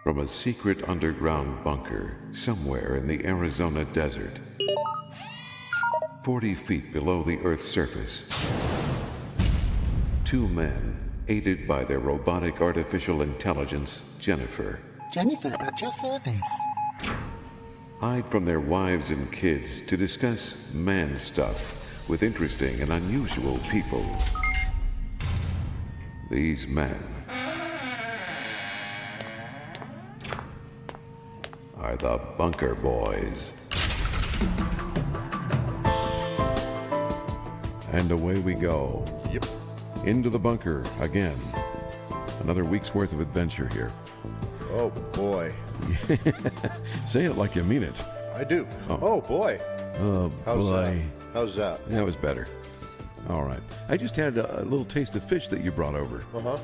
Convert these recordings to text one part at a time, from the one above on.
from a secret underground bunker somewhere in the Arizona desert, 40 feet below the Earth's surface. Two men, aided by their robotic artificial intelligence, Jennifer, Jennifer at your service. hide from their wives and kids to discuss man stuff with interesting and unusual people. These men are the Bunker Boys. And away we go. Yep. Into the bunker again. Another week's worth of adventure here. Oh boy. Say it like you mean it. I do. Oh boy. Oh, How's boy. that? How's that? That was better. All right. I just had a little taste of fish that you brought over. Uh-huh.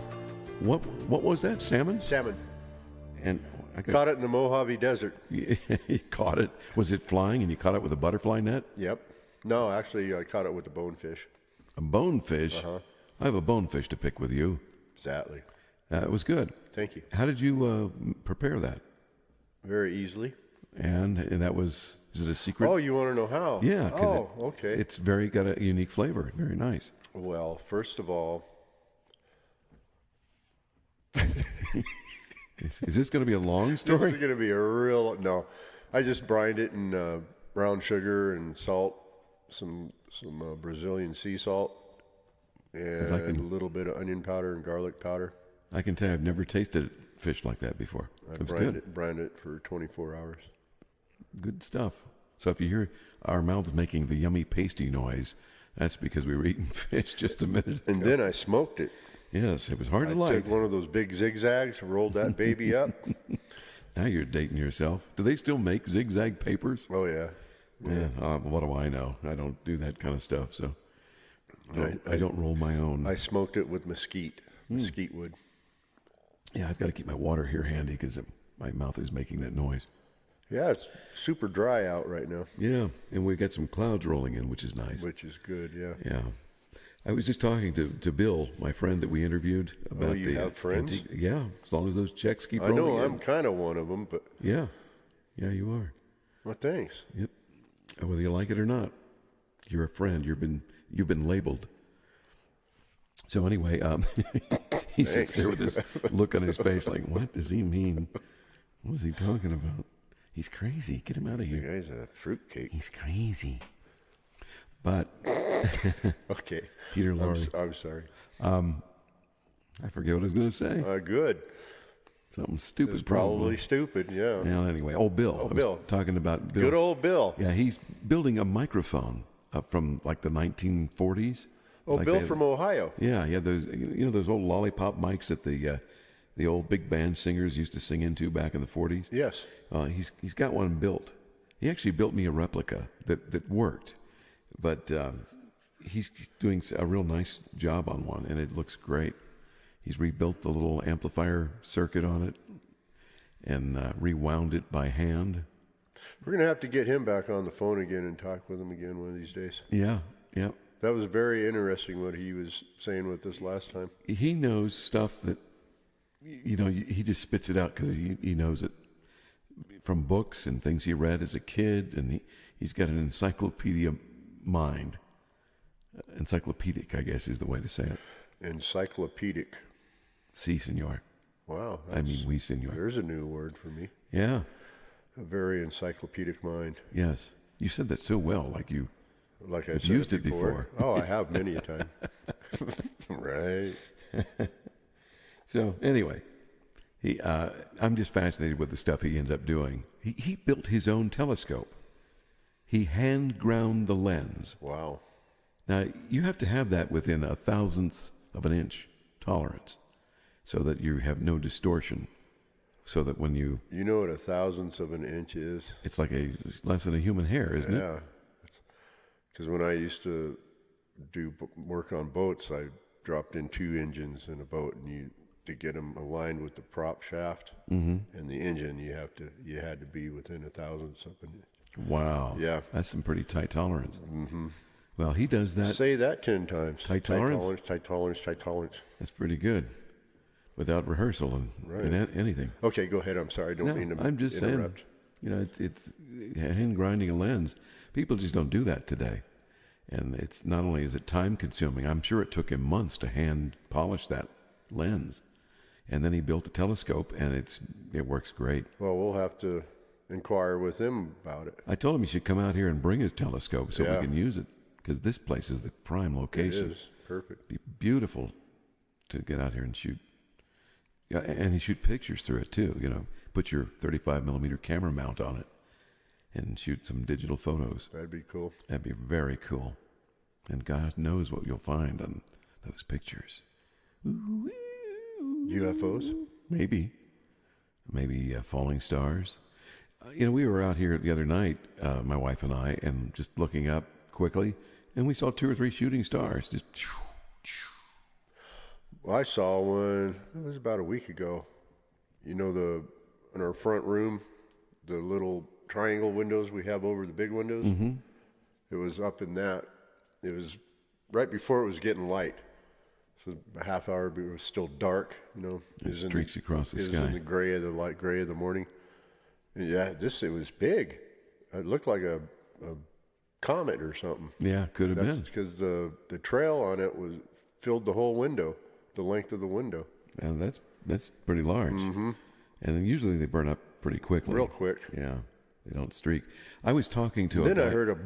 What was that? Salmon? Salmon. And I Caught it in the Mojave Desert. You caught it. Was it flying and you caught it with a butterfly net? Yep. No, actually, I caught it with the bonefish. A bonefish? Uh-huh. I have a bonefish to pick with you. Exactly. It was good. Thank you. How did you prepare that? Very easily. And that was, is it a secret? Oh, you want to know how? Yeah. Oh, okay. It's got a unique flavor. Very nice. Well, first of all, Is this going to be a long this story? is going to be a real... No, I just brined it in brown sugar and salt, some Brazilian sea salt, and a little bit of onion powder and garlic powder. I can tell you I've never tasted fish like that before. I It was brined it for 24 hours. Good stuff. So if you hear our mouths making the yummy pasty noise, that's because we were eating fish just a minute ago. And then I smoked it. Yes, it was hard to I light. took one of those big zigzags, rolled that baby up. Now you're dating yourself. Do they still make zigzag papers? Oh, yeah. Yeah. What do I know? I don't do that kind of stuff, so I don't roll my own. I smoked it with mesquite wood. Yeah, I've got to keep my water here handy because my mouth is making that noise. Yeah, it's super dry out right now. Yeah, and we got some clouds rolling in, which is nice. Which is good, yeah. Yeah. I was just talking to Bill, my friend that we interviewed about you have friends? Yeah, as long as those checks keep I rolling know in. I'm kind of one of them, but... Yeah, you are. Well, thanks. Yep. Whether you like it or not, you're a friend. You've been labeled. So anyway, he sits there with this look on his face like, what does he mean? What is he talking about? He's crazy. Get him out of The here. guy's a fruitcake. He's crazy. But Okay. Peter Lorre. I'm sorry. I forget what I was going to say. Good. Something stupid. It's probably stupid, yeah. Well, anyway, Bill. I was Bill. talking about Bill. Good old Bill. Yeah, he's building a microphone from like the 1940s. Oh, Like Bill they had- from Ohio. Yeah, he had those, those old lollipop mics that the old big band singers used to sing into back in the 40s. Yes. He's got one built. He actually built me a replica that worked, but he's doing a real nice job on one, and it looks great. He's rebuilt the little amplifier circuit on it and rewound it by hand. We're going to have to get him back on the phone again and talk with him again one of these days. Yeah. That was very interesting what he was saying with this last time. He knows stuff that, he just spits it out because he knows it from books and things he read as a kid, and he's got an encyclopedia mind. Encyclopedic, I guess, is the way to say it. Encyclopedic. Si, senor. Wow. Oui, senor. There's a new word for me. Yeah. A very encyclopedic mind. Yes. You said that so well, Like I I've said used it before. Oh, I have many a time. Right. So anyway, I'm just fascinated with the stuff he ends up doing. He built his own telescope. He hand ground the lens. Wow. Now, you have to have that within a thousandth of an inch tolerance so that you have no distortion. So that when you know what a thousandth of an inch is? It's like less than a human hair, isn't it? Yeah. Because when I used to do work on boats, I dropped in 2 engines in a boat, and to get them aligned with the prop shaft and the engine, you had to be within a thousandth of an inch. Wow. Yeah. That's some pretty tight tolerance. Mm-hmm. Well, he does that. Say that 10 times. Tight tolerance? Tight tolerance. That's pretty good. without rehearsal and anything. Okay, go ahead. I'm sorry. I don't mean to I'm just interrupt. saying, it's hand grinding a lens. People just don't do that today. And it's not only is it time consuming, I'm sure it took him months to hand polish that lens. And then he built a telescope, and it works great. Well, we'll have to inquire with him about it. I told him he should come out here and bring his telescope so Yeah. we can use it, because this place is the prime location. It is perfect. Be beautiful to get out here and shoot. Yeah, and he shoot pictures through it too. Put your 35 millimeter camera mount on it and shoot some digital photos. That'd be cool. That'd be very cool. And God knows what you'll find on those pictures. UFOs? Maybe falling stars. We were out here the other night, my wife and I, and just looking up quickly, and we saw 2 or 3 shooting stars. Just. Well, I saw one. It was about a week ago. In our front room, the little triangle windows we have over the big windows. Mm-hmm. It was up in that. It was right before it was getting light. So a half hour, but it was still dark. It streaks across the sky. It was in the gray of the morning. And yeah, it was big. It looked like a comet or something. Yeah, could have been. Because the trail on it filled the whole window, the length of the window. And that's pretty large. Mm-hmm. And then usually they burn up pretty quickly. Real quick. Yeah, they don't streak. I was talking to Then I heard a.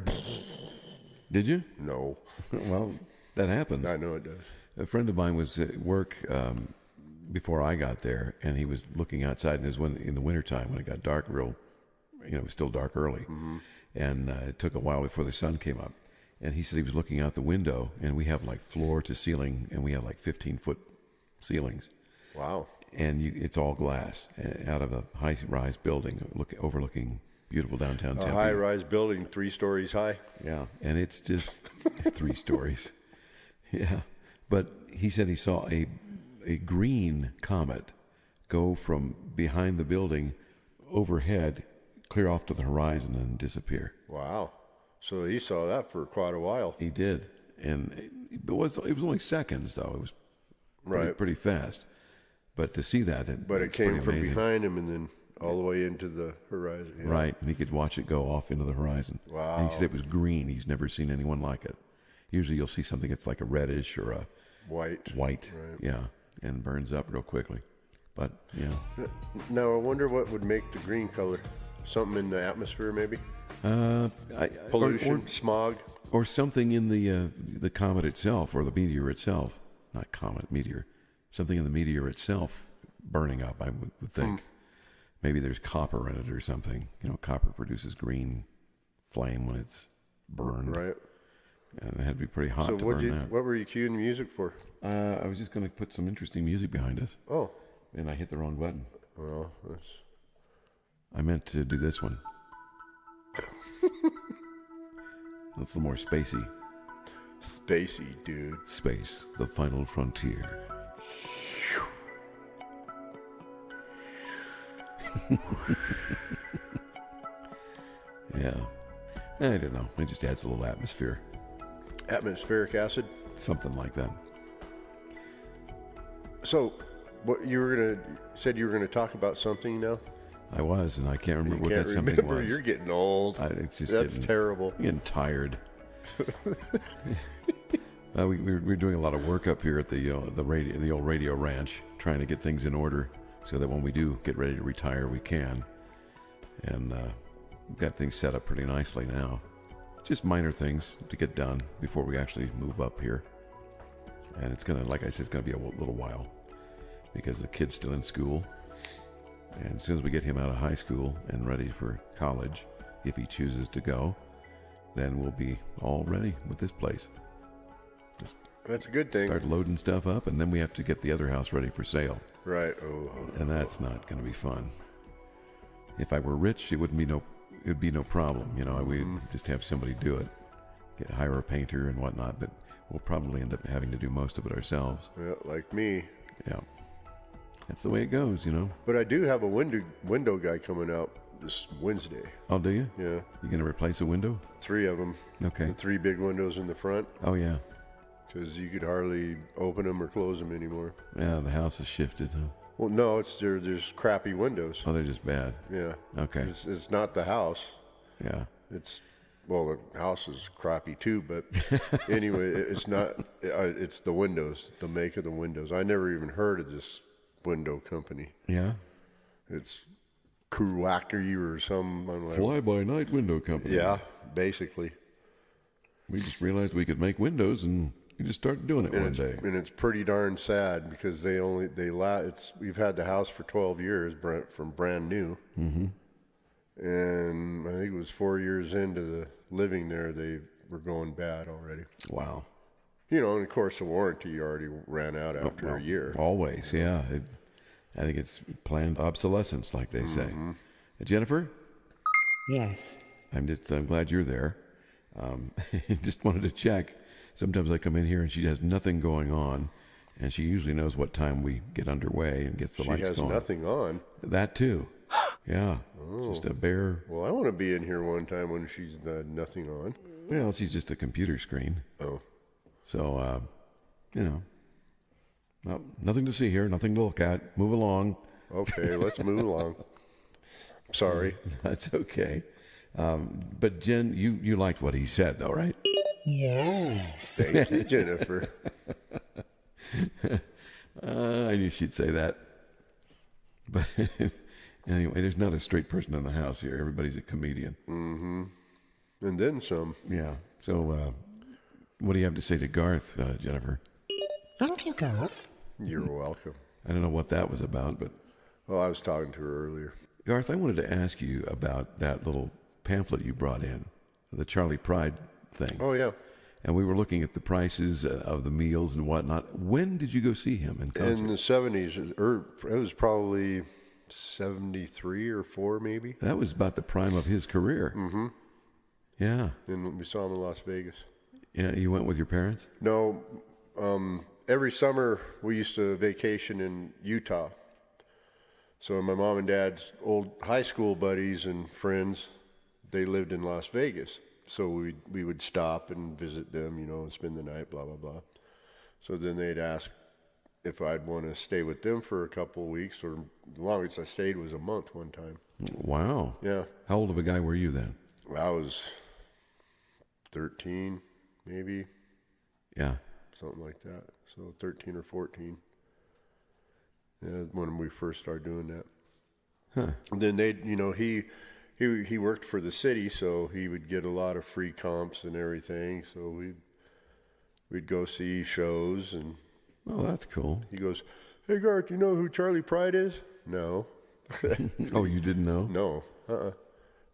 Did you? No. Well, that happens. I know it does. A friend of mine was at work before I got there, and he was looking outside in the wintertime when it got dark it was still dark early. Mm-hmm. And it took a while before the sun came up. And he said he was looking out the window, and we have like floor to ceiling, and we have like 15-foot ceilings. Wow. And it's all glass out of a high-rise building overlooking beautiful downtown Tempe. A high-rise building, 3 stories high. Yeah, and it's just 3 stories. Yeah, but he said he saw a green comet go from behind the building overhead, clear off to the horizon, and disappear. Wow. So he saw that for quite a while. He did, and it was only seconds though. It was pretty fast. But to see that, but it came from behind him and then all the way into the horizon. Yeah. Right, and he could watch it go off into the horizon. Wow. And he said it was green. He's never seen anyone like it. Usually you'll see something that's like a reddish or a white. Right. Yeah, and burns up real quickly. But, Now, I wonder what would make the green color. Something in the atmosphere, maybe? Pollution, smog? Or something in the comet itself or the meteor itself. Not comet, meteor. Something in the meteor itself burning up, I would think. Maybe there's copper in it or something. Copper produces green flame when it's burned. Right. And it had to be pretty hot to burn that. What were you cueing the music for? I was just going to put some interesting music behind us. Oh. And I hit the wrong button. Well, I meant to do this one. That's a little more spacey. Spacey, dude. Space, the final frontier. Yeah. I don't know. It just adds a little atmosphere. Atmospheric acid? Something like that. So, what said you were gonna talk about something now? I was, and I can't remember what that something was. You're getting old. That's terrible. I'm getting tired. We're doing a lot of work up here at the old radio ranch, trying to get things in order so that when we do get ready to retire, we can. And we've got things set up pretty nicely now. Just minor things to get done before we actually move up here. And it's gonna, like I said, it's gonna be a little while because the kid's still in school. And as soon as we get him out of high school and ready for college, if he chooses to go, then we'll be all ready with this place. That's a good thing. Start loading stuff up, and then we have to get the other house ready for sale. Right. And that's not going to be fun. If I were rich, it would be no problem. We'd just have somebody do it, hire a painter and whatnot. But we'll probably end up having to do most of it ourselves. Yeah, like me. Yeah, that's the way it goes, But I do have a window guy coming out this Wednesday. Oh, do you? Yeah. You going to replace a window? 3 of them. Okay. The 3 big windows in the front. Oh, yeah. because you could hardly open them or close them anymore. Yeah, the house has shifted, huh? Well, no, there's crappy windows. Oh, they're just bad. Yeah. Okay. It's not the house. Yeah. Well, the house is crappy too, but anyway, it's not. It's the windows, the make of the windows. I never even heard of this window company. Yeah. It's Kuwaki or some. I don't know. Fly-by-night window company. Yeah, basically. We just realized we could make windows, and we just started doing it one day. And it's pretty darn sad because we've had the house for 12 years, from brand new. Mm-hmm. And I think it was 4 years into the living there, they were going bad already. Wow. And of course the warranty already ran out after a year. Always, yeah. I think it's planned obsolescence, like they say. Jennifer, Yes. I'm glad you're there. Just wanted to check. Sometimes I come in here and she has nothing going on, and she usually knows what time we get underway and gets the lights She has going. nothing on. That too. Yeah. Just a bare. Well, I want to be in here one time when she's nothing on. Well, she's just a computer screen. Oh. So, nothing to see here, nothing to look at. Move along. Okay, let's move along. Sorry. That's okay. But Jen, you liked what he said, though, right? Yes. Thank you, Jennifer. I knew she'd say that. But anyway, there's not a straight person in the house here. Everybody's a comedian. Mm-hmm. And then some. Yeah. So, what do you have to say to Garth, Jennifer? Thank you, Garth. You're welcome. I don't know what that was about, but Well, I was talking to her earlier. Garth, I wanted to ask you about that little pamphlet you brought in, the Charlie Pride thing. Oh, yeah. And we were looking at the prices of the meals and whatnot. When did you go see him in concert? In the 70s, or it was probably 73 or 4 maybe. That was about the prime of his career. Mm-hmm. Yeah. And we saw him in Las Vegas. Yeah, you went with your parents? No, every summer we used to vacation in Utah. So my mom and dad's old high school buddies and friends, they lived in Las Vegas. So we would stop and visit them, and spend the night, blah, blah, blah. So then they'd ask if I'd want to stay with them for a couple of weeks, or the longest I stayed was a month one time. Wow. Yeah. How old of a guy were you then? I was 13, maybe. Yeah. Something like that. So 13 or 14. Yeah, when we first started doing that. Huh. And then he worked for the city, so he would get a lot of free comps and everything. So we'd go see shows, and Oh, that's cool. he goes, "Hey Garth, you know who Charlie Pride is?" No. Oh, you didn't know? No.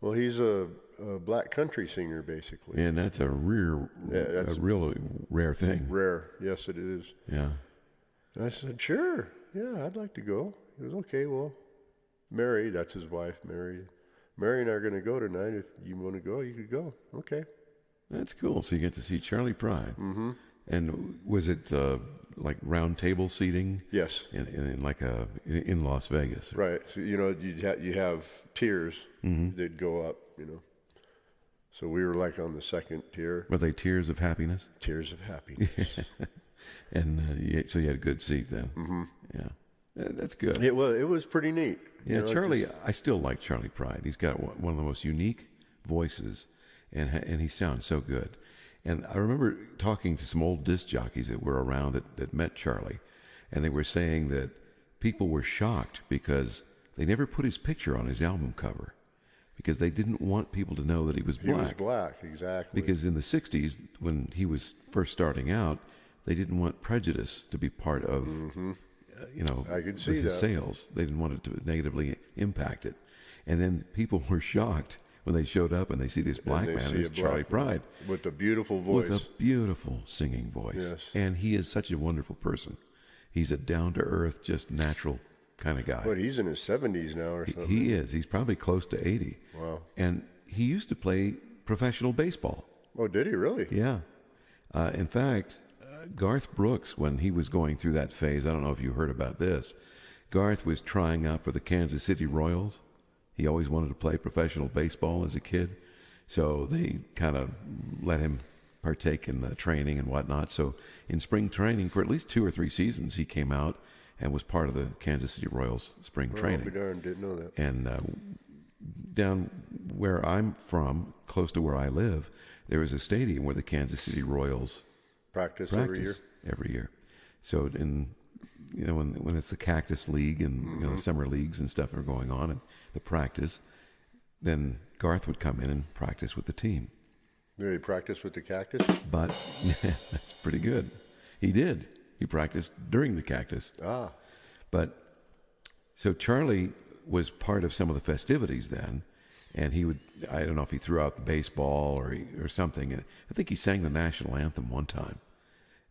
Well, he's a black country singer, basically. And that's a real rare thing. Rare. Yes, it is. Yeah. And I said, "Sure. Yeah, I'd like to go." He goes, "Okay, well, Mary, that's his wife, Mary and I are going to go tonight. If you want to go, you could go." Okay. That's cool. So you get to see Charlie Pride. Mm-hmm. And was it like round table seating? Yes. In Las Vegas? Right. So, you have tiers that go up, So we were like on the second tier. Were they tears of happiness? Tears of happiness. And so you had a good seat then. Mm-hmm. Yeah. That's good. It was pretty neat. Yeah, Charlie, I still like Charlie Pride. He's got one of the most unique voices, and he sounds so good. And I remember talking to some old disc jockeys that were around that met Charlie, and they were saying that people were shocked because they never put his picture on his album cover because they didn't want people to know that he was black. He was black, exactly. Because in the 60s, when he was first starting out, they didn't want prejudice to be part of... I could see with his that. sales. They didn't want it to negatively impact it. And then people were shocked when they showed up and they see this black man who's Charlie Pride. With a beautiful voice. With a beautiful singing voice. Yes. And he is such a wonderful person. He's a down-to-earth, just natural kind of guy. But he's in his 70s now or something. He is. He's probably close to 80. Wow. And he used to play professional baseball. Oh, did he really? Yeah. In fact... Garth Brooks, when he was going through that phase, I don't know if you heard about this, Garth was trying out for the Kansas City Royals. He always wanted to play professional baseball as a kid, so they kind of let him partake in the training and whatnot. So in spring training, for at least 2 or 3 seasons, he came out and was part of the Kansas City Royals spring I'll training. be darned, didn't know that. And down where I'm from, close to where I live, there is a stadium where the Kansas City Royals Practice every year. every year. So when it's the Cactus League and summer leagues and stuff are going on and the practice, then Garth would come in and practice with the team. Did he practice with the Cactus? But that's pretty good. He did. He practiced during the Cactus. Ah, But so Charlie was part of some of the festivities then, and he would, I don't know if he threw out the baseball or something. And I think he sang the national anthem one time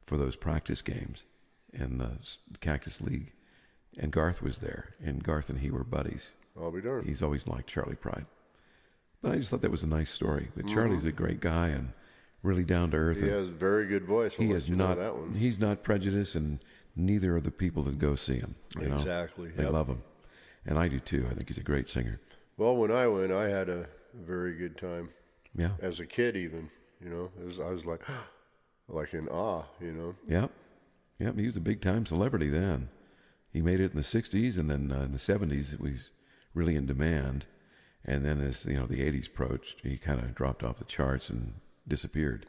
for those practice games in the Cactus League. And Garth was there, and Garth and he were buddies. I'll be darned. He's always liked Charlie Pride. But I just thought that was a nice story. But Charlie's a great guy and really down to earth. He has a very good voice. I'll He let is you know not. that one. He's not prejudiced, and neither are the people that go see him. You know? Exactly, They yep. love him, and I do too. I think he's a great singer. Well, when I went, I had a very good time. Yeah, As a kid, even, I was like in awe, yeah. He was a big time celebrity then. He made it in the '60s, and then in the '70s, it was really in demand. And then as the '80s approached, he kind of dropped off the charts and disappeared,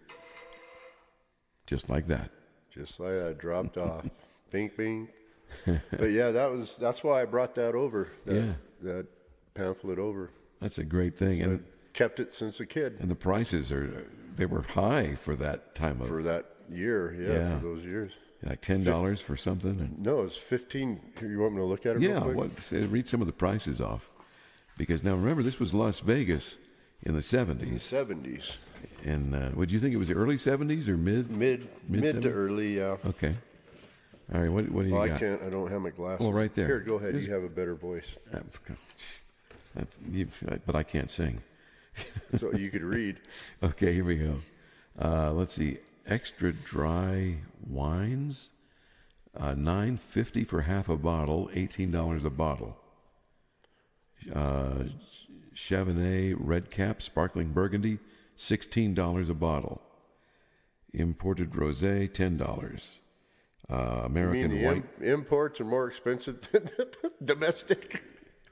just like that. Just like that, dropped off. Bink, bink. But yeah, that's why I brought that over. That pamphlet over. That's a great thing, and Kept it since a kid the prices they were high for that time of for that year. Yeah. For those years. like $10 for something. And, No, it's 15. You want me to look at it? real yeah, quick? read some of the prices off, because now remember this was Las Vegas in the '70s, 70s, and would you think it was the early '70s or mid mid to 70s? early. Yeah. Okay, all right. What do you Well, got? I can't. I don't have my glasses. Well, right there. Here, go ahead. Here's- You have a better voice, But I can't sing. so you could read. Okay, here we go. Let's see. Extra dry wines, $9.50 for half a bottle, $18 a bottle. Chardonnay Red Cap Sparkling Burgundy, $16 a bottle. Imported rosé, $10. I mean, American the white. imports are more expensive than the domestic.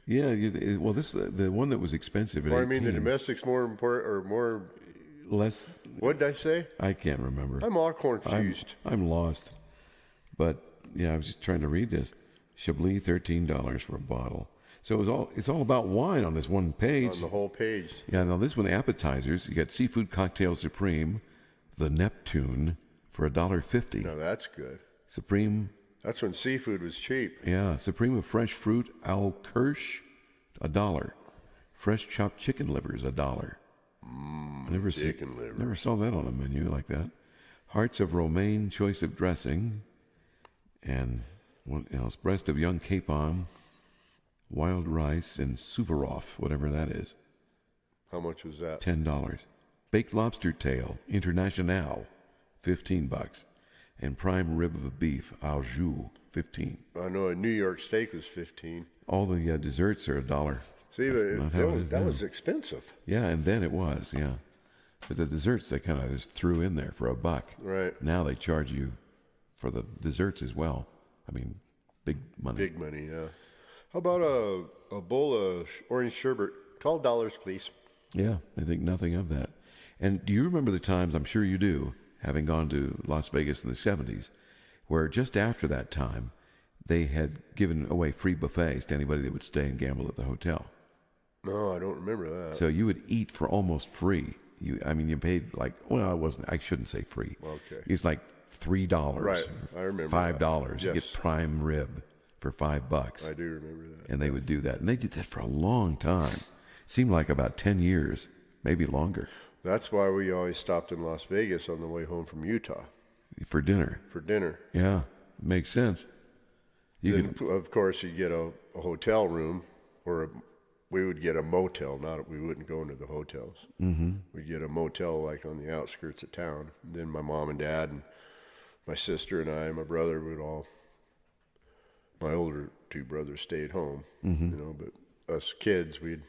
Yeah, well, the one that was expensive at Or I mean, the 18, domestic's more important or more. less. What did I say? I can't remember. I'm all confused. I'm lost. But yeah, I was just trying to read this. Chablis, $13 for a bottle. So it's all about wine on this one page. On the whole page. Yeah, now this one, the appetizers, you got seafood cocktail supreme, the Neptune for $1.50. Now that's good. Supreme, That's when seafood was cheap. yeah, supreme of fresh fruit, Al Kirsch, $1. Fresh chopped chicken livers, $1. I never chicken liver. Never saw that on a menu like that. Hearts of romaine, choice of dressing, and what else? Breast of young capon, wild rice, and Suvorov, whatever that is, How much was that? $10. Baked lobster tail, International, $15. And prime rib of beef, au jus, $15. I know a New York steak was 15. All the desserts are $1. See, That's but not how it is that now. was expensive. Yeah, and then it was, yeah. But the desserts they kind of just threw in there for $1. Right. Now they charge you for the desserts as well. I mean, big money. Big money, yeah. How about a bowl of orange sherbet? $12, please. Yeah, I think nothing of that. And do you remember the times, I'm sure you do, having gone to Las Vegas in the 70s, where just after that time, they had given away free buffets to anybody that would stay and gamble at the hotel. No, I don't remember that. So you would eat for almost free. You paid I shouldn't say free. Okay. It's like $3. Right, I remember $5. that. You Yes. get prime rib for $5. I do remember that. And they would do that. And they did that for a long time. Seemed like about 10 years, maybe longer, That's why we always stopped in Las Vegas on the way home from Utah for dinner. for dinner. Yeah, makes sense. You Then, could, of course, you get a hotel room, or we would get a motel. We wouldn't go into the hotels. Mm-hmm. We'd get a motel like on the outskirts of town. Then my mom and dad and my sister and I and my brother would all. My older two brothers stayed home, but us kids, we'd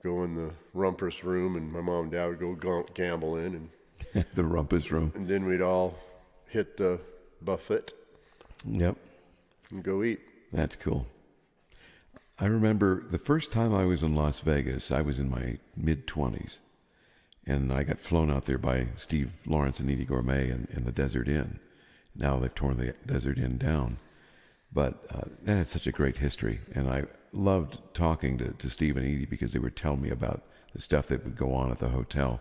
go in the rumpus room, and my mom and dad would go gamble in, and The rumpus room. And then we'd all hit the buffet Yep. and go eat. That's cool. I remember the first time I was in Las Vegas, I was in my mid-20s, and I got flown out there by Steve Lawrence and Edie Gourmet in the Desert Inn. Now they've torn the Desert Inn down. But that had such a great history, and I loved talking to Steve and Edie because they would tell me about the stuff that would go on at the hotel.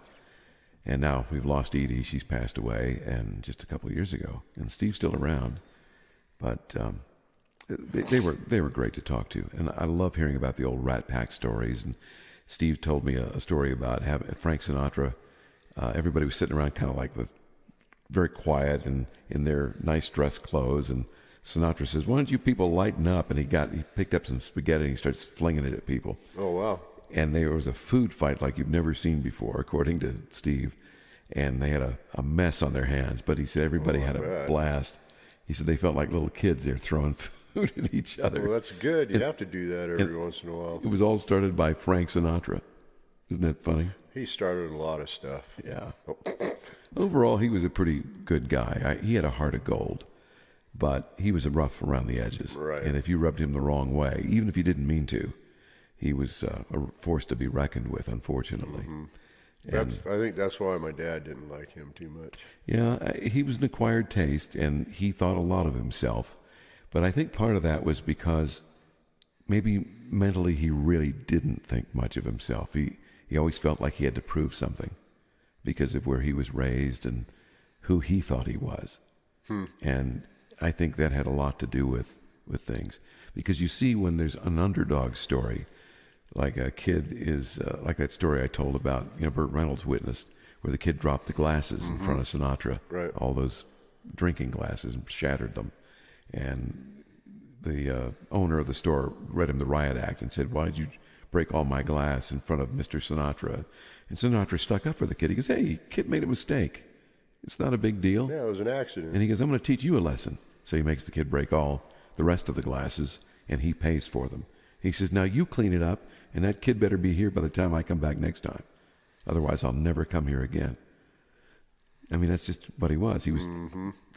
And now we've lost Edie. She's passed away, and just a couple of years ago. And Steve's still around. But they were great to talk to. And I love hearing about the old Rat Pack stories. And Steve told me a story about having Frank Sinatra. Everybody was sitting around kind of like with very quiet and in their nice dress clothes. And Sinatra says, "Why don't you people lighten up?" And he picked up some spaghetti and he starts flinging it at people. Oh, wow. And there was a food fight like you've never seen before, according to Steve. And they had a mess on their hands, but he said everybody had a blast. He said they felt like little kids there throwing food at each other. Well, that's good. You have to do that every once in a while. It was all started by Frank Sinatra. Isn't that funny? He started a lot of stuff. Yeah. Oh. Overall, he was a pretty good guy. He had a heart of gold, but he was rough around the edges. Right. And if you rubbed him the wrong way, even if you didn't mean to, he was a force to be reckoned with, unfortunately. Mm-hmm. I think that's why my dad didn't like him too much. Yeah, he was an acquired taste, and he thought a lot of himself. But I think part of that was because maybe mentally he really didn't think much of himself. He always felt like he had to prove something because of where he was raised and who he thought he was. And I think that had a lot to do with things. Because you see, when there's an underdog story, like a kid is, like that story I told about, Burt Reynolds witnessed, where the kid dropped the glasses in front of Sinatra, Right. all those drinking glasses, and shattered them. And the owner of the store read him the riot act and said, "Why did you break all my glass in front of Mr. Sinatra?" And Sinatra stuck up for the kid. He goes, "Hey, kid made a mistake. It's not a big deal." Yeah, it was an accident. And he goes, "I'm going to teach you a lesson." So he makes the kid break all the rest of the glasses, and he pays for them. He says, "Now you clean it up, and that kid better be here by the time I come back next time. Otherwise, I'll never come here again." I mean, that's just what he was.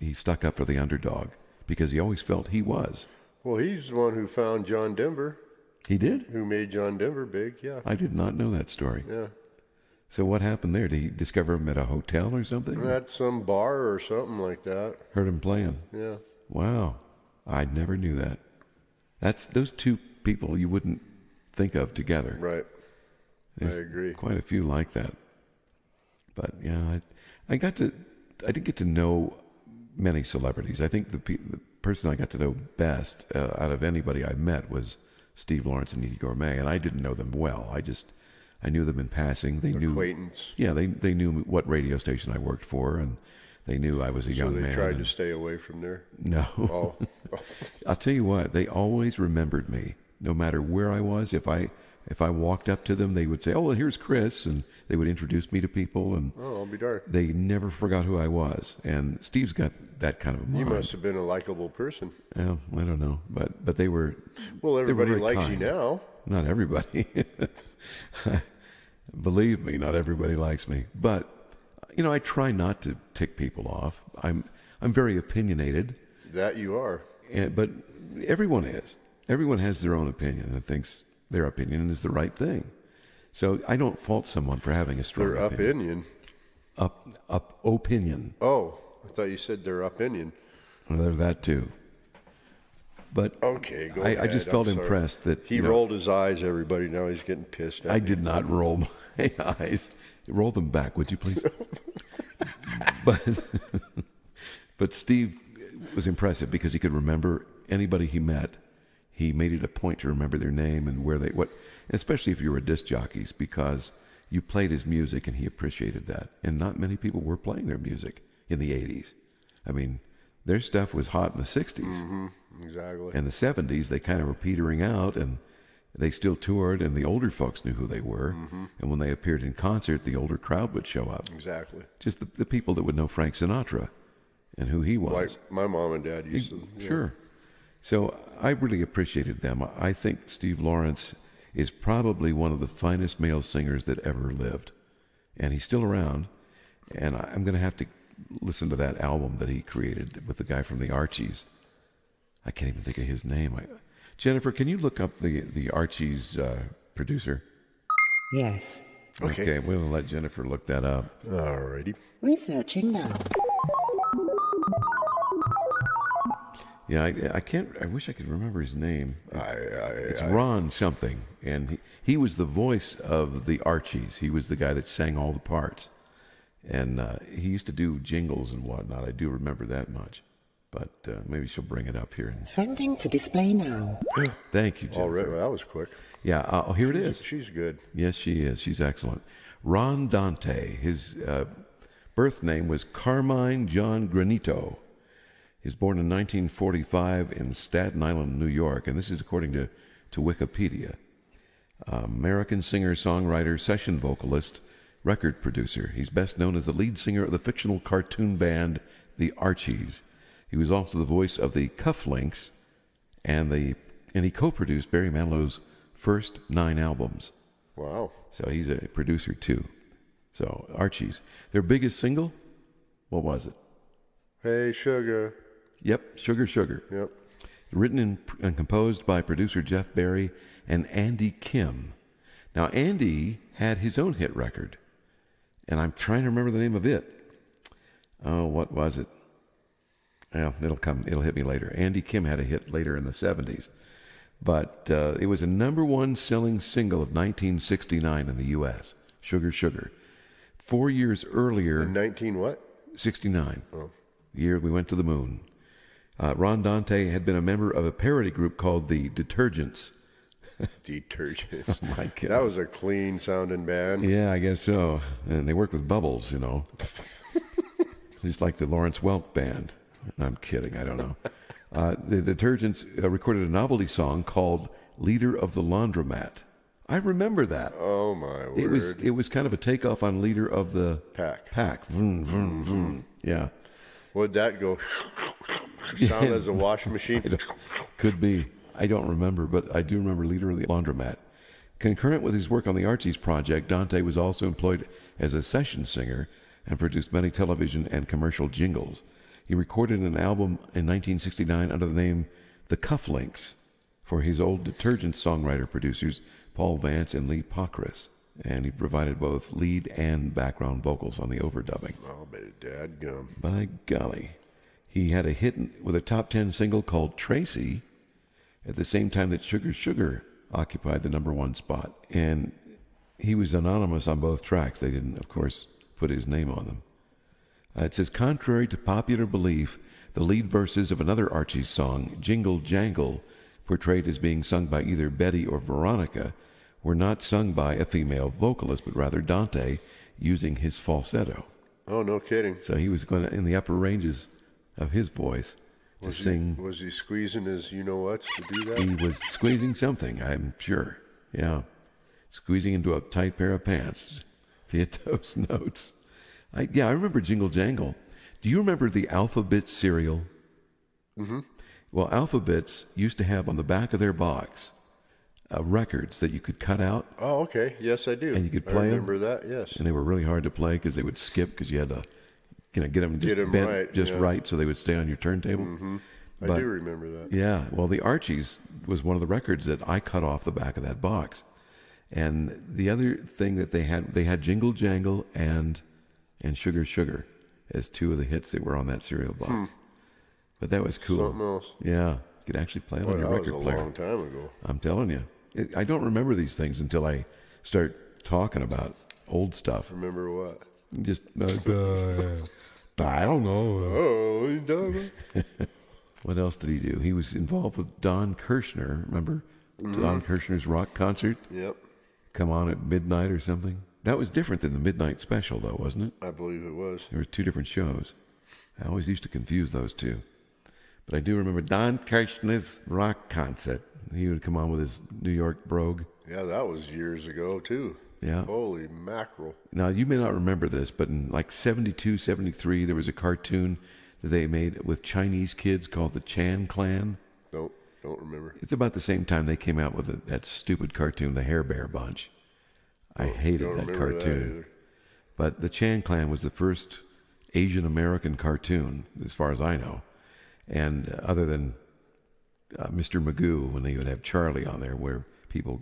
He stuck up for the underdog because he always felt he was. Well, he's the one who found John Denver, He did? who made John Denver big. Yeah. I did not know that story. Yeah. So what happened there? Did he discover him at a hotel or something? At some bar or something like that. Heard him playing. Yeah. Wow. I never knew that. That's those two people you wouldn't think of together. Right. There's I agree. quite a few like that. But yeah, I didn't get to know many celebrities. I think the person I got to know best out of anybody I met was Steve Lawrence and Edie Gourmet, and I didn't know them well. I knew them in passing. They knew, Acquaintance. yeah, they knew what radio station I worked for, and they knew I was a So young they man. tried and- to stay away from there. No. Oh. I'll tell you what, they always remembered me, no matter where I was. If I walked up to them, they would say, "Oh, well, here's Chris," and they would introduce me to people, and Oh, I'll be darned. they never forgot who I was. And Steve's got that kind of a You mind. must have been a likable person. Well, I don't know, but they were. Well, they were everybody very likes kind. you now. Not everybody. Believe me, not everybody likes me. But I try not to tick people off. I'm very opinionated. That you are. But everyone is. Everyone has their own opinion and thinks their opinion is the right thing. So I don't fault someone for having a strong They're opinion. opinion. Opinion. Oh, I thought you said they're opinion. Well, there's that too. But Okay, go I ahead. just I'm felt sorry. impressed that He rolled his eyes, everybody. Now he's getting pissed at I me. did not roll my eyes. Roll them back, would you please? But Steve was impressive because he could remember anybody he met. He made it a point to remember their name and especially if you were disc jockeys, because you played his music and he appreciated that. And not many people were playing their music in the 80s. I mean, their stuff was hot in the 60s. Mm-hmm, exactly. In the 70s, they kind of were petering out, and they still toured, and the older folks knew who they were. Mm-hmm. And when they appeared in concert, the older crowd would show up. Exactly. Just the people that would know Frank Sinatra and who he was. Like my mom and dad used to. Yeah. Sure. So I really appreciated them. I think Steve Lawrence is probably one of the finest male singers that ever lived. And he's still around. And I'm going to have to listen to that album that he created with the guy from the Archies. I can't even think of his name. Jennifer, can you look up the Archies producer? Yes. Okay. We're going to let Jennifer look that up. Alrighty. Researching now. Yeah, I can't. I wish I could remember his name. It's I Ron something, and he was the voice of the Archies. He was the guy that sang all the parts, and he used to do jingles and whatnot. I do remember that much, but maybe she'll bring it up here. Sending to display now. Thank you, Jennifer. already. Well, that was quick. Yeah, here it is. She's good. Yes, she is. She's excellent. Ron Dante. His birth name was Carmine John Granito. He was born in 1945 in Staten Island, New York, and this is according to Wikipedia. American singer, songwriter, session vocalist, record producer. He's best known as the lead singer of the fictional cartoon band The Archies. He was also the voice of the Cufflinks, and he co-produced Barry Manilow's first 9 albums. Wow. So he's a producer too. So Archies, their biggest single, what was it? Hey, sugar. Yep, Sugar Sugar. Yep. Written and composed by producer Jeff Barry and Andy Kim. Now, Andy had his own hit record, and I'm trying to remember the name of it. Oh, what was it? Well, it'll hit me later. Andy Kim had a hit later in the 70s, but it was a #1 selling single of 1969 in the U.S., Sugar Sugar. 4 years earlier... In 19 what? 69. Oh. The year we went to the moon. Ron Dante had been a member of a parody group called the Detergents. Detergents. Oh, my God. That was a clean sounding band. Yeah, I guess so. And they worked with Bubbles, Just like the Lawrence Welk band. I'm kidding, I don't know. The Detergents recorded a novelty song called Leader of the Laundromat. I remember that. Oh my word. It was kind of a takeoff on Leader of the Pack. Vroom, vroom, vroom. Yeah. Would that go sound as a washing machine? Could be. I don't remember, but I do remember Leader of the Laundromat. Concurrent with his work on the Archies project, Dante was also employed as a session singer and produced many television and commercial jingles. He recorded an album in 1969 under the name The Cufflinks for his old Detergent songwriter producers Paul Vance and Lee Pockris, and he provided both lead and background vocals on the overdubbing. I'll bet it dadgum. By golly. He had a hit with a top 10 single called Tracy at the same time that Sugar Sugar occupied the #1 spot. And he was anonymous on both tracks. They didn't, of course, put his name on them. It says, contrary to popular belief, the lead verses of another Archie song, Jingle Jangle, portrayed as being sung by either Betty or Veronica, were not sung by a female vocalist, but rather Dante using his falsetto. Oh, no kidding. So he was going in the upper ranges of his voice to sing. Was he squeezing his you-know-whats to do that? He was squeezing something, I'm sure. Yeah. Squeezing into a tight pair of pants to hit those notes. I remember Jingle Jangle. Do you remember the Alphabet cereal? Mm-hmm. Well, Alphabets used to have on the back of their box records that you could cut out. Oh, okay. Yes, I do. And you could play I remember them. that, yes. And they were really hard to play because they would skip because you had to get them just Get 'em right so they would stay on your turntable. Mm-hmm. But, I do remember that. Yeah. Well, the Archies was one of the records that I cut off the back of that box. And the other thing that they had Jingle Jangle and Sugar Sugar as two of the hits that were on that cereal box. But that was cool. Something else. Yeah. You could actually play it on your record player. That was a long time ago. I'm telling you. I don't remember these things until I start talking about old stuff. Remember what? Just, I don't know. Oh, you don't know? What else did he do? He was involved with Don Kirshner. Remember Don Kirshner's rock concert? Yep. Come on at midnight or something? That was different than the midnight special, though, wasn't it? I believe it was. There were 2 different shows. I always used to confuse those two. But I do remember Don Kirshner's rock concert. He would come on with his New York brogue. Yeah, that was years ago, too. Yeah. Holy mackerel. Now, you may not remember this, but in like 72, 73, there was a cartoon that they made with Chinese kids called the Chan Clan. Don't remember. It's about the same time they came out with that stupid cartoon, the Hair Bear Bunch. I hated that cartoon. But the Chan Clan was the first Asian American cartoon, as far as I know. And other than Mr. Magoo, when they would have Charlie on there, where people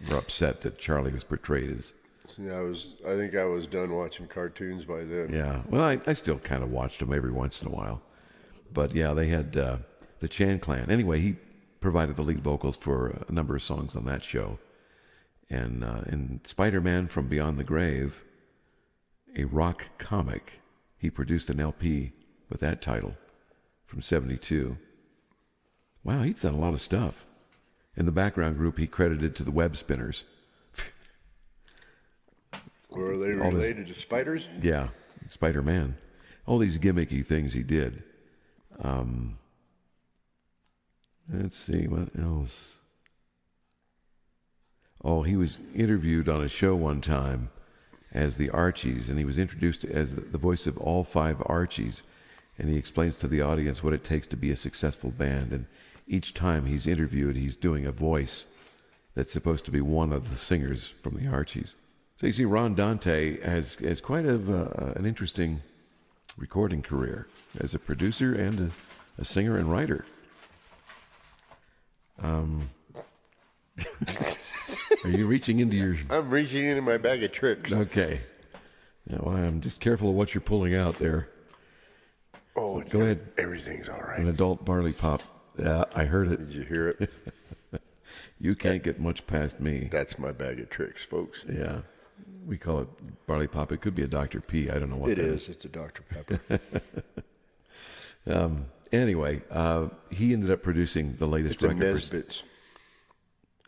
were upset that Charlie was portrayed as. Yeah, I think I was done watching cartoons by then. Yeah, well, I still kind of watched them every once in a while. But yeah, they had the Chan Clan. Anyway, he provided the lead vocals for a number of songs on that show. And in Spider-Man from Beyond the Grave, a rock comic, he produced an LP with that title from 1972. Wow, he's done a lot of stuff. In the background group, he credited to the Web Spinners. Were they related to spiders? Yeah, Spider-Man. All these gimmicky things he did. Let's see, what else? Oh, he was interviewed on a show one time as the Archies, and he was introduced as the voice of all 5 Archies, and he explains to the audience what it takes to be a successful band, and each time he's interviewed, he's doing a voice that's supposed to be one of the singers from the Archies. So you see, Ron Dante has quite an interesting recording career as a producer and a singer and writer. Are you reaching into your... I'm reaching into my bag of tricks. Okay. Yeah, well, I'm just careful of what you're pulling out there. Oh, go ahead. Everything's all right. An adult barley pop. Yeah, I heard it. Did you hear it? You can't get much past me. That's my bag of tricks, folks. Yeah. We call it barley pop. It could be a Dr. P. I don't know what it that is. It's a Dr. Pepper. Anyway, he ended up producing the latest It's a record. Nesbits.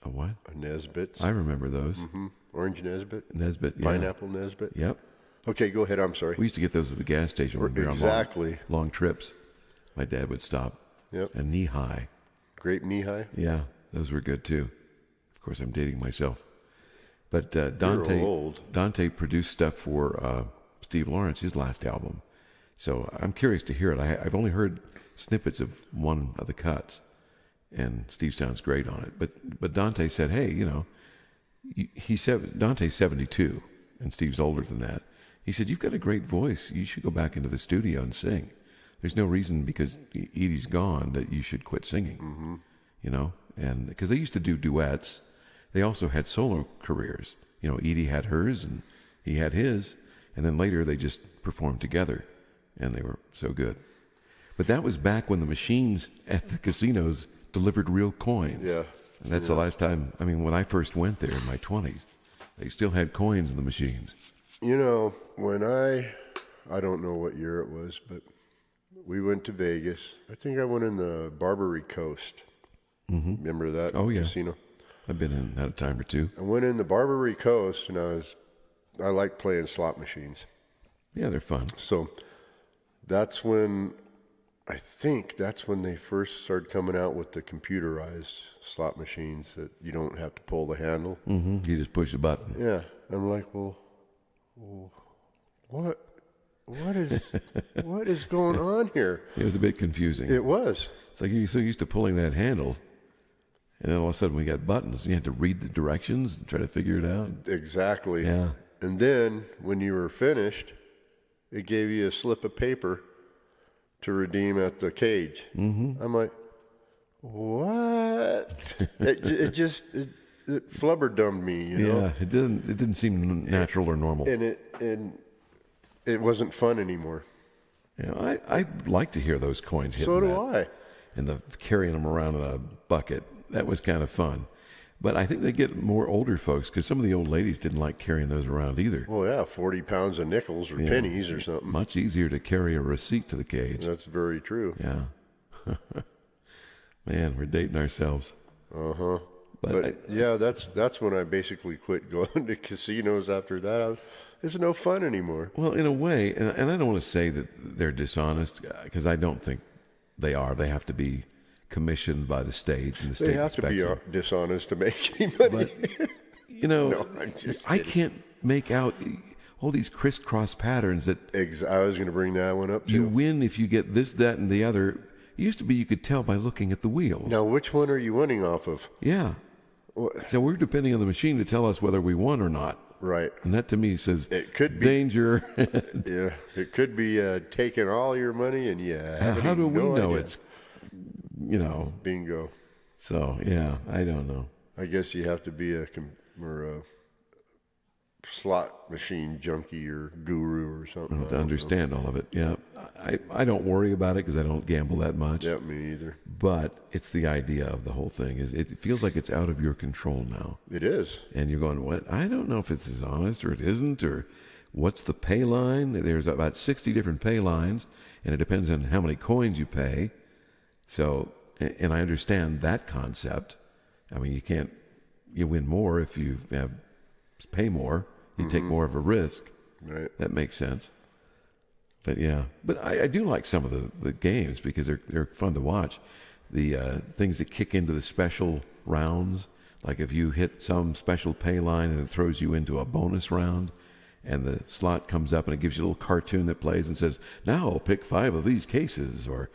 A what? A Nesbits. I remember those. Mm-hmm. Orange Nesbit. Nesbit, yeah. Pineapple Nesbit. Yep. Okay, go ahead. I'm sorry. We used to get those at the gas station when we were Exactly. on long trips. My dad would stop. Yep. And Knee High. Grape Knee High. Yeah, those were good too. Of course, I'm dating myself. But You're old. Dante produced stuff for Steve Lawrence, his last album. So I'm curious to hear it. I've only heard snippets of one of the cuts, and Steve sounds great on it. But Dante said, hey, you know, Dante's 72, and Steve's older than that. He said, you've got a great voice. You should go back into the studio and sing. There's no reason because Edie's gone that you should quit singing. Mm-hmm. You know, and because they used to do duets. They also had solo careers. You know, Edie had hers and he had his, and then later they just performed together, and they were so good. But that was back when the machines at the casinos delivered real coins. Yeah. And that's the last time, I mean, when I first went there in my 20s, they still had coins in the machines. You know, when I don't know what year it was, but we went to Vegas. I think I went in the Barbary Coast. Mm-hmm. Remember that casino? I've been in that a time or two. I went in the Barbary Coast, and I like playing slot machines. Yeah, they're fun. So that's when, I think that's when they first started coming out with the computerized slot machines that you don't have to pull the handle. Mm-hmm. You just push the button. Yeah. I'm like, well what is going on here? It was a bit confusing. It was. It's like you're so used to pulling that handle, and then all of a sudden we got buttons. You had to read the directions and try to figure it out. Exactly. Yeah. And then when you were finished, it gave you a slip of paper to redeem at the cage. Mm-hmm. I'm like, what? it flubber-dumbed me, you know? Yeah, it didn't seem natural or normal. And it wasn't fun anymore. Yeah, I like to hear those coins hitting So do that. I. And carrying them around in a bucket. That was kind of fun. But I think they get more older folks because some of the old ladies didn't like carrying those around either. Well, yeah, 40 pounds of nickels or pennies or something. Much easier to carry a receipt to the cage. That's very true. Yeah. Man, we're dating ourselves. Uh-huh. But that's when I basically quit going to casinos after that. It's no fun anymore. Well, in a way, and I don't want to say that they're dishonest because I don't think they are. They have to be commissioned by the state, and the state They have to be dishonest to make any money. But, you know, No, I'm just I kidding. can't make out all these crisscross patterns that I was going to bring that one up too. you win if you get this, that, and the other. It used to be you could tell by looking at the wheels. Now, which one are you winning off of? Yeah. What? So we're depending on the machine to tell us whether we won or not. Right. And that to me says It could be. danger. Yeah, it could be taking all your money, and How do we no know idea. it's, you know? Bingo. So yeah, I don't know. I guess you have to be a slot machine junkie or guru or something. I To don't understand all of it. Yeah, I don't worry about it because I don't gamble that much. know. Yeah, me either. But it's the idea of the whole thing is it feels like it's out of your control now, It is. and you're going, what? I don't know if it's as honest or it isn't, or what's the pay line? There's about 60 different pay lines, and it depends on how many coins you pay. So, and I understand that concept. I mean, you win more if you pay more. You take more of a risk. Right. That makes sense. But yeah, but I do like some of the games because they're fun to watch. The things that kick into the special rounds, like if you hit some special pay line and it throws you into a bonus round, and the slot comes up and it gives you a little cartoon that plays and says, "Now pick 5 of these cases," or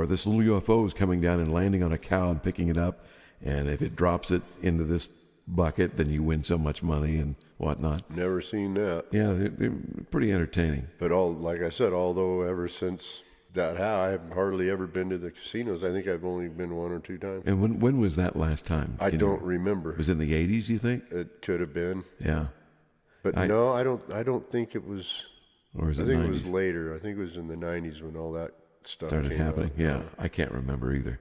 this little UFO is coming down and landing on a cow and picking it up, and if it drops it into this bucket, then you win so much money and whatnot. Never seen that. Yeah, they're pretty entertaining. But like I said, although ever since that, I have hardly ever been to the casinos. I think I've only been 1 or 2 times. And when was that last time? I Can don't you- remember. Was it in the 80s, you think? It could have been, Yeah. but no, I don't think it was. Or is I it think 90s? it was later. I think it was in the 90s when all that stuff Started came happening? out. Yeah, I can't remember either.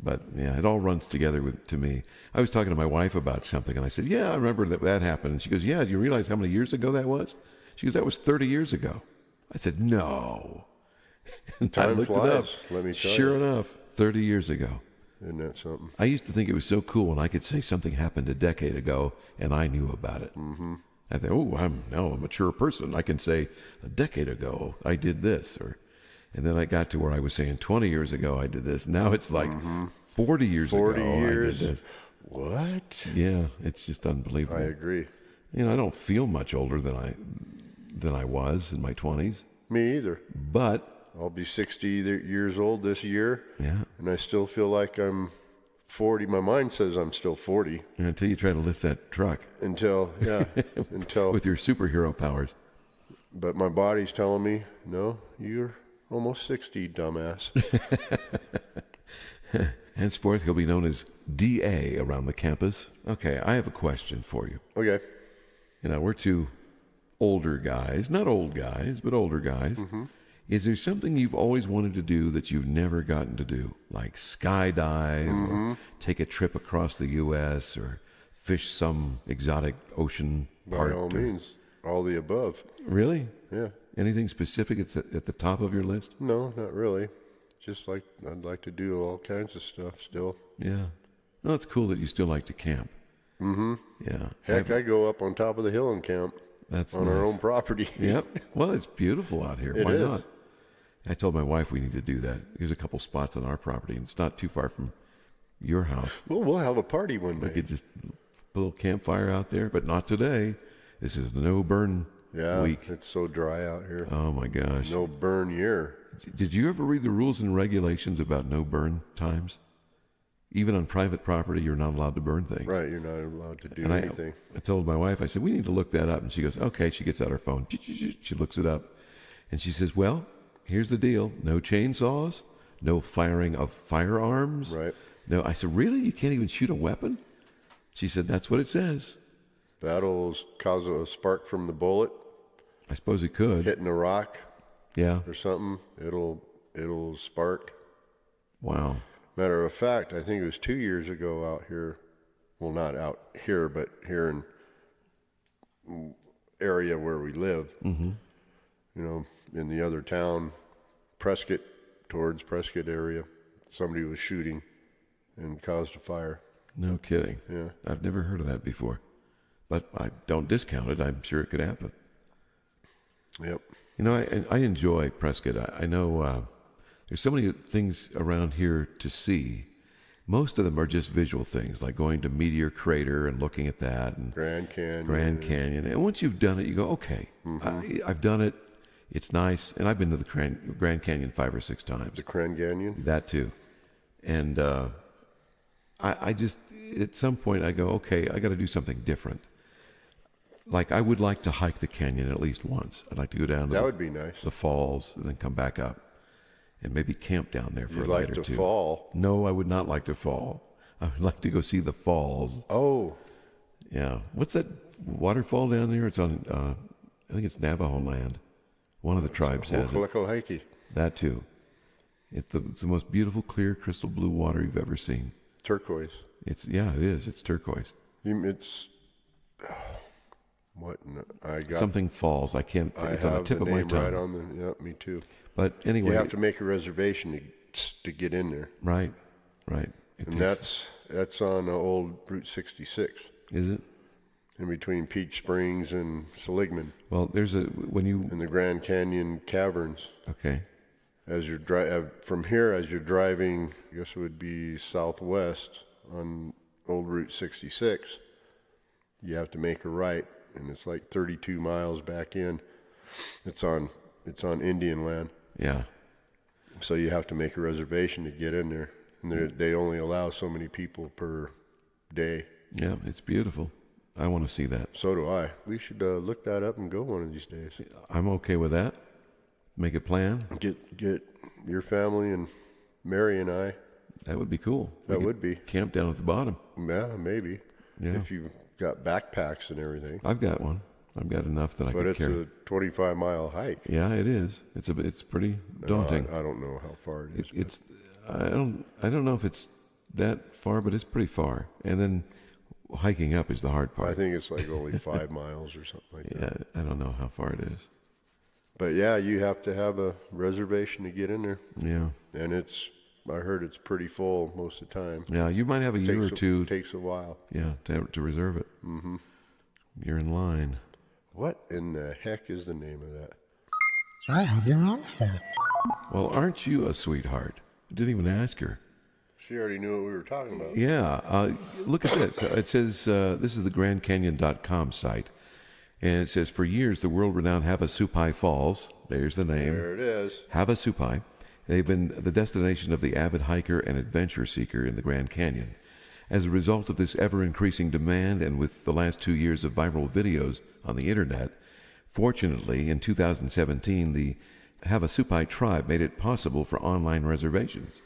But yeah, it all runs together to me. I was talking to my wife about something, and I said, "Yeah, I remember that happened." And she goes, "Yeah, do you realize how many years ago that was?" She goes, "That was 30 years ago." I said, "No." And I Time looked it up. flies, let me tell Sure you. enough, 30 years ago. Isn't that something? I used to think it was so cool when I could say something happened a decade ago and I knew about it. Mm-hmm. I think, oh, I'm now a mature person. I can say a decade ago I did this, and then I got to where I was saying 20 years ago I did this. Now it's like 40 years 40 ago years. I did this. What? Yeah, it's just unbelievable. I agree. You know, I don't feel much older than I was in my 20s, Me either. but I'll be 60 years old this year, yeah, and I still feel like I'm 40. My mind says I'm still 40 until you try to lift that truck until with your superhero powers. but my body's telling me, no, you're almost 60, dumbass. Henceforth, he'll be known as DA around the campus. Okay, I have a question for you. Okay. You know, we're two older guys, not old guys, but older guys. Mm-hmm. Is there something you've always wanted to do that you've never gotten to do, like skydive, or take a trip across the U.S., or fish some exotic ocean By part? all means, all the above. Really? Yeah. Anything specific at the top of your list? No, not really. Just like I'd like to do all kinds of stuff still. Yeah. No, it's cool that you still like to camp. Mm-hmm. Yeah. Heck, I go up on top of the hill and camp That's on our nice. own property. Yep. Well, it's beautiful out here. It Why is. not? I told my wife we need to do that. There's a couple spots on our property, and it's not too far from your house. Well, we'll have a party one We day. could just put a little campfire out there, but not today. This is the no burn Yeah, week. it's so dry out here. Oh my gosh. No burn year. Did you ever read the rules and regulations about no burn times? Even on private property, you're not allowed to burn things. Right, you're not allowed to do And anything. I told my wife, I said, we need to look that up. And she goes, okay. She gets out her phone. She looks it up. And she says, well, here's the deal. No chainsaws, no firing of firearms. Right. No. I said, really? You can't even shoot a weapon? She said, that's what it says. That'll cause a spark from the bullet I suppose it could. hitting a rock Yeah. or something. It'll spark. Wow. Matter of fact, I think it was 2 years ago out here. Well, not out here, but here in area where we live. Mm-hmm. You know, in the other town, Prescott, towards Prescott area, somebody was shooting and caused a fire. No kidding. Yeah. I've never heard of that before. But I don't discount it. I'm sure it could happen. Yep. You know, I enjoy Prescott. I know there's so many things around here to see. Most of them are just visual things, like going to Meteor Crater and looking at that, and Grand Canyon. Grand Canyon. And once you've done it, you go, okay, I've done it. It's nice. And I've been to the Grand Canyon 5 or 6 times. The Grand Canyon. That too. And I just, at some point, I go, okay, I got to do something different. like I would like to hike the canyon at least once. I'd like to go down to That would be nice. the falls and then come back up and maybe camp down there for You'd a night like or to two. fall. No, I would not like to fall. I would like to go see the falls. Oh, Yeah. What's that waterfall down there? It's on, I think it's Navajo land. One of the tribes has it. Hokalekahiki. That too. It's the most beautiful, clear, crystal blue water you've ever seen. Turquoise. It is. It's turquoise. It's what I got. Something falls. I can't. I It's on the have tip the of my name tongue. right on the. Yeah, me too. But anyway, You have to make a reservation to get in there, right. It and takes- that's on the old Route 66, is it? in between Peach Springs and Seligman, Well, there's when you in the Grand Canyon caverns. okay. As you're from here, as you're driving, I guess it would be southwest on old Route 66. You have to make a right, and it's like 32 miles back in. It's on Indian land, Yeah. so you have to make a reservation to get in there, and they only allow so many people per day. Yeah. It's beautiful. I want to see that. So do I. We should look that up and go one of these days. I'm okay with that. Make a plan. Get your family and Mary and I. That would be cool. We That could would be. camp down at the bottom. Yeah, maybe. Yeah. If you've got backpacks and everything. I've got one. I've got enough that I But can it's carry. a 25-mile hike. Yeah, it is. It's pretty daunting. I don't know how far it is. but It's I don't know if it's that far, but it's pretty far. And then hiking up is the hard part. I think it's like only 5 miles or something like that. Yeah, I don't know how far it is. But yeah, you have to have a reservation to get in there, Yeah, and I heard it's pretty full most of the time. yeah. You might have a year or two. Takes a while. Yeah, to reserve it. Mm-hmm. You're in line. What in the heck is the name of that? I have your answer. Well, aren't you a sweetheart? I didn't even ask her. She already knew what we were talking about. Yeah, look at this. It says this is the GrandCanyon.com site, and it says for years the world-renowned Havasupai Falls. There's the name. There it is. Havasupai. They've been the destination of the avid hiker and adventure seeker in the Grand Canyon. As a result of this ever-increasing demand and with the last 2 years of viral videos on the internet, fortunately, in 2017, the Havasupai tribe made it possible for online reservations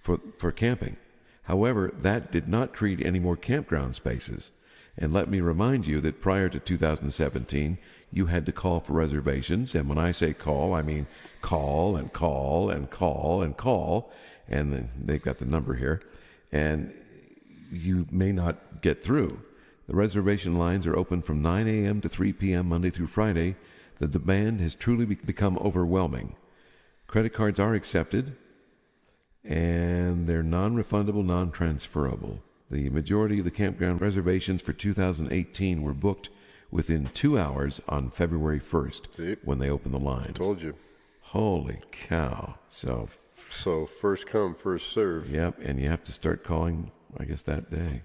for camping. However, that did not create any more campground spaces. And let me remind you that prior to 2017, you had to call for reservations. And when I say call, I mean call and call and call and call. And then they've got the number here. And you may not get through. The reservation lines are open from 9 a.m. to 3 p.m. Monday through Friday. The demand has truly become overwhelming. Credit cards are accepted, and they're non-refundable, non-transferable. The majority of the campground reservations for 2018 were booked within 2 hours on February 1st See? when they opened the lines. Told you. Holy cow. So, So first come, first serve. yep, and you have to start calling, I guess, that day.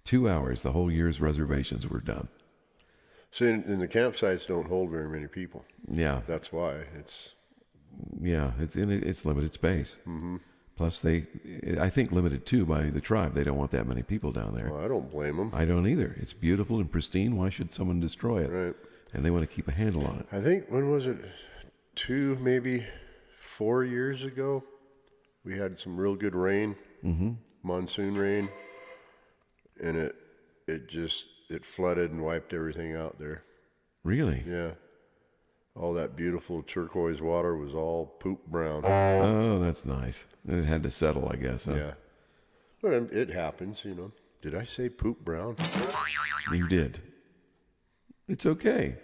2 hours, the whole year's reservations were done. See, and the campsites don't hold very many people. Yeah, That's why it's. it's limited space. Mm-hmm. Plus, I think limited too by the tribe. They don't want that many people down there. Well, I don't blame them. I don't either. It's beautiful and pristine. Why should someone destroy it? Right. And they want to keep a handle on it. I think when was it? 2, maybe 4 years ago, we had some real good rain, monsoon rain, and it flooded and wiped everything out there. Really? Yeah, all that beautiful turquoise water was all poop brown. Oh, that's nice. It had to settle, I guess. Huh? Yeah, but it happens, you know. Did I say poop brown? You did. It's okay.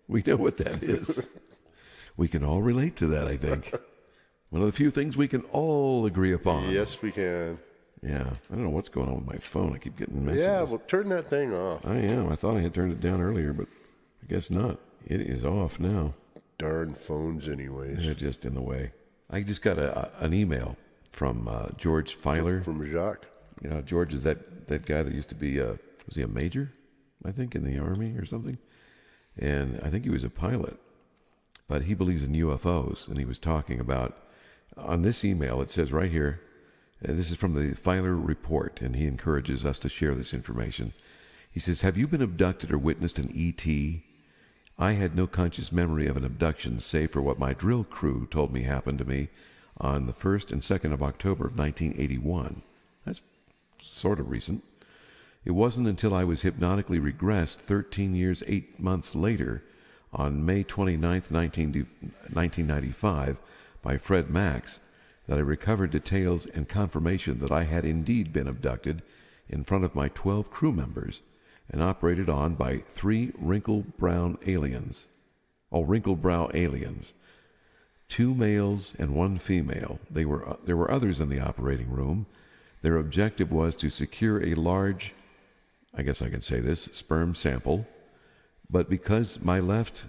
We know what that is. We can all relate to that, I think. One of the few things we can all agree upon. Yes, we can. Yeah. I don't know what's going on with my phone. I keep getting messages. Yeah, well, turn that thing off. I am. I thought I had turned it down earlier, but I guess not. It is off now. Darn phones, anyways. They're just in the way. I just got an email from George Filer. From Jacques. You know, George is that guy that used to be, was he a major? I think in the Army or something. And I think he was a pilot. But he believes in UFOs. And he was talking about, on this email, it says right here, this is from the Filer report, and he encourages us to share this information. He says, have you been abducted or witnessed an ET? I had no conscious memory of an abduction save for what my drill crew told me happened to me on the 1st and 2nd of October of 1981. That's sort of recent. It wasn't until I was hypnotically regressed 13 years, 8 months later, on May 29th, 1995, by Fred Max, that I recovered details and confirmation that I had indeed been abducted in front of my 12 crew members and operated on by 3 wrinkle-brown aliens. Oh, wrinkle-brow aliens. 2 males and 1 female. There were others in the operating room. Their objective was to secure a large, I guess I can say this, sperm sample, but because my left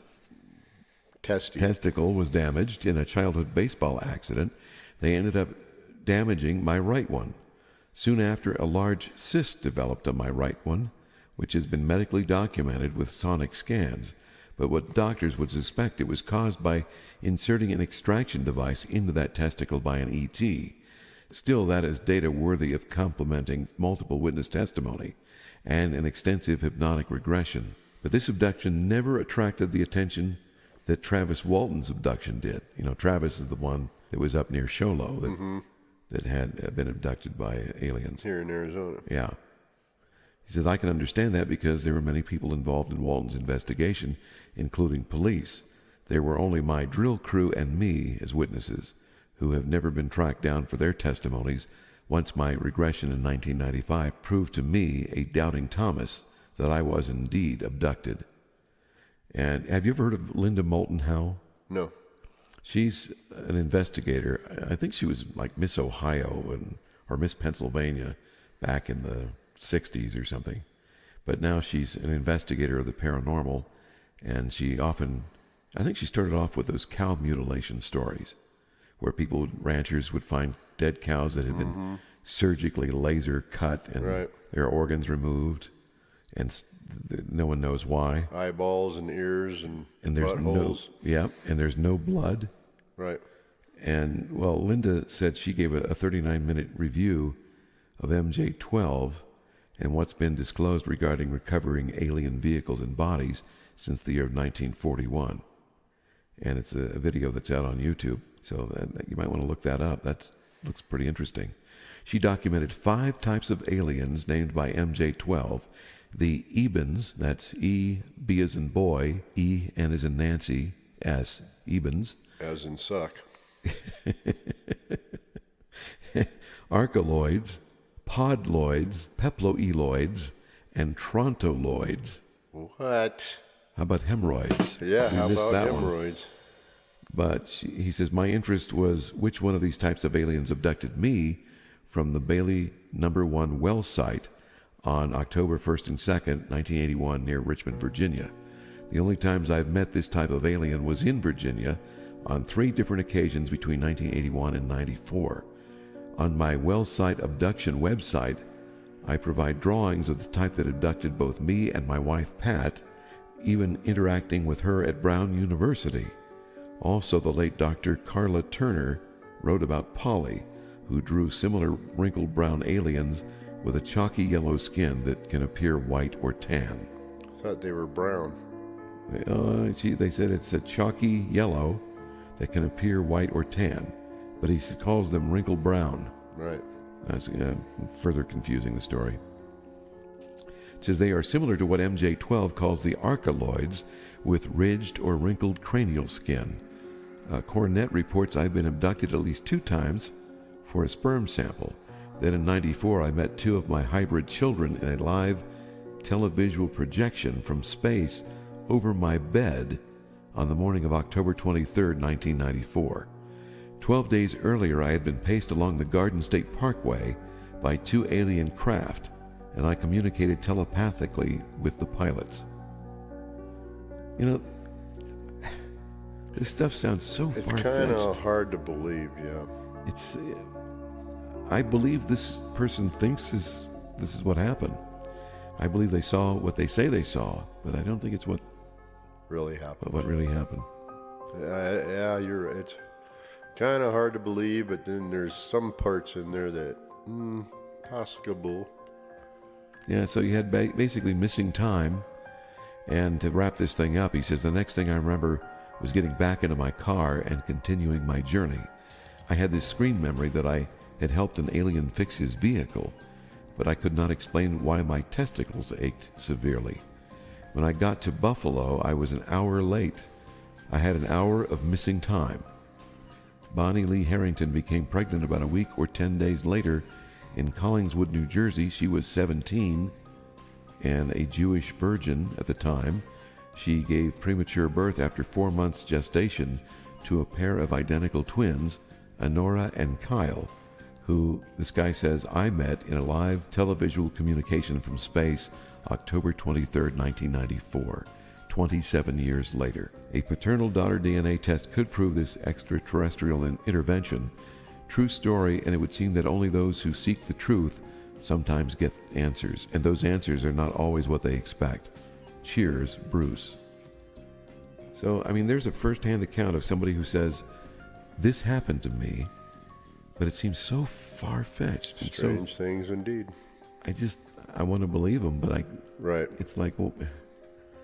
testicle was damaged in a childhood baseball accident, they ended up damaging my right one. Soon after, a large cyst developed on my right one, which has been medically documented with sonic scans, but what doctors would suspect it was caused by inserting an extraction device into that testicle by an ET. Still, that is data worthy of complementing multiple witness testimony and an extensive hypnotic regression. But this abduction never attracted the attention that Travis Walton's abduction did. You know, Travis is the one that was up near Show Low that had been abducted by aliens. Here in Arizona. Yeah. He says, I can understand that because there were many people involved in Walton's investigation, including police. There were only my drill crew and me as witnesses, who have never been tracked down for their testimonies once my regression in 1995 proved to me, a doubting Thomas, that I was indeed abducted. And have you ever heard of Linda Moulton Howe? No. She's an investigator. I think she was like Miss Ohio or Miss Pennsylvania back in the 60s or something. But now she's an investigator of the paranormal, and I think she started off with those cow mutilation stories, where ranchers would find dead cows that had been surgically laser cut and their organs removed, and no one knows why. Eyeballs and ears and there's buttholes. And there's no blood. Right. And, well, Linda said she gave a 39-minute review of MJ-12 and what's been disclosed regarding recovering alien vehicles and bodies since the year of 1941. And it's a video that's out on YouTube, so you might want to look that up. That looks pretty interesting. She documented 5 types of aliens named by MJ-12. The Ebens, that's E, B as in boy, E, N as in Nancy, S, Ebens. As in suck. Archeloids, podloids, peploeloids, and trontoloids. What? How about hemorrhoids? Yeah, We how missed about that one. hemorrhoids? But he says, my interest was which one of these types of aliens abducted me from the Bailey No. 1 well site on October 1st and 2nd, 1981, near Richmond, Virginia. The only times I've met this type of alien was in Virginia on 3 different occasions between 1981 and 94. On my well site abduction website, I provide drawings of the type that abducted both me and my wife, Pat, even interacting with her at Brown University. Also, the late Dr. Carla Turner wrote about Polly, who drew similar wrinkled brown aliens with a chalky yellow skin that can appear white or tan. I thought they were brown. They said it's a chalky yellow that can appear white or tan, but he calls them wrinkled brown. Right. That's further confusing the story. It says they are similar to what MJ-12 calls the archeloids, with ridged or wrinkled cranial skin. Cornett reports I've been abducted at least 2 times for a sperm sample. Then in 94, I met 2 of my hybrid children in a live televisual projection from space over my bed on the morning of October 23rd, 1994. 12 days earlier, I had been paced along the Garden State Parkway by 2 alien craft, and I communicated telepathically with the pilots. You know, this stuff sounds so It's far-fetched. kind of hard to believe, yeah. It's. I believe this person thinks this is what happened. I believe they saw what they say they saw, but I don't think it's what Really happened. really happened. Yeah, you're right. It's kind of hard to believe, but then there's some parts in there that, possible. Yeah, so you had basically missing time. And to wrap this thing up, he says, the next thing I remember was getting back into my car and continuing my journey. I had this screen memory that I had helped an alien fix his vehicle, but I could not explain why my testicles ached severely. When I got to Buffalo, I was an hour late. I had an hour of missing time. Bonnie Lee Harrington became pregnant about a week or 10 days later in Collingswood, New Jersey. She was 17 and a Jewish virgin at the time. She gave premature birth after 4 months gestation to a pair of identical twins, Honora and Kyle, who this guy says I met in a live televisual communication from space October 23, 1994, 27 years later. A paternal-daughter DNA test could prove this extraterrestrial intervention. True story, and it would seem that only those who seek the truth sometimes get answers, and those answers are not always what they expect. Cheers, Bruce. So, I mean, there's a first-hand account of somebody who says, this happened to me, but it seems so far-fetched. And Strange things indeed. I want to believe them, but Right. it's like, well,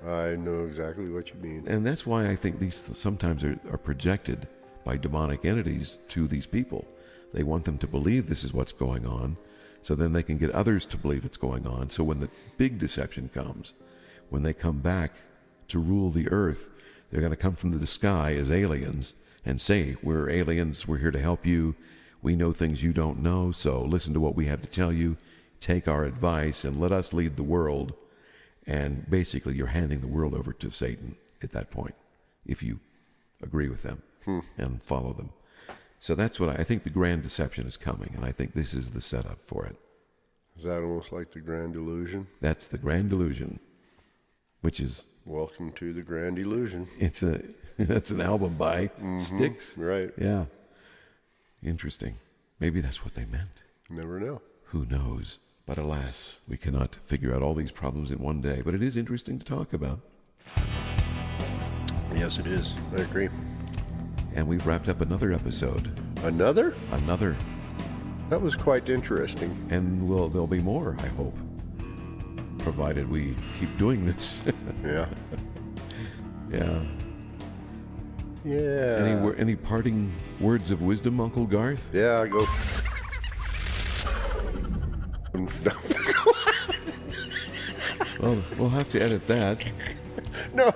I know exactly what you mean. and that's why I think these sometimes are projected by demonic entities to these people. They want them to believe this is what's going on, so then they can get others to believe it's going on. So when the big deception comes, when they come back to rule the earth, they're going to come from the sky as aliens and say, we're aliens, we're here to help you, we know things you don't know, so listen to what we have to tell you, take our advice, and let us lead the world. And basically you're handing the world over to Satan at that point, if you agree with them and follow them. So that's what I think the grand deception is coming, and I think this is the setup for it. Is that almost like the Grand Illusion? That's the Grand Illusion, which is Welcome to the Grand Illusion. that's an album by Styx. Right. Yeah. Interesting. Maybe that's what they meant. Never know. Who knows? But alas, we cannot figure out all these problems in one day. But it is interesting to talk about. Yes, it is. I agree. And we've wrapped up another episode. Another? Another. That was quite interesting. And there'll be more, I hope. Provided we keep doing this. Yeah. Yeah. Yeah. Any parting words of wisdom, Uncle Garth? Yeah, go. Well, we'll have to edit that. No.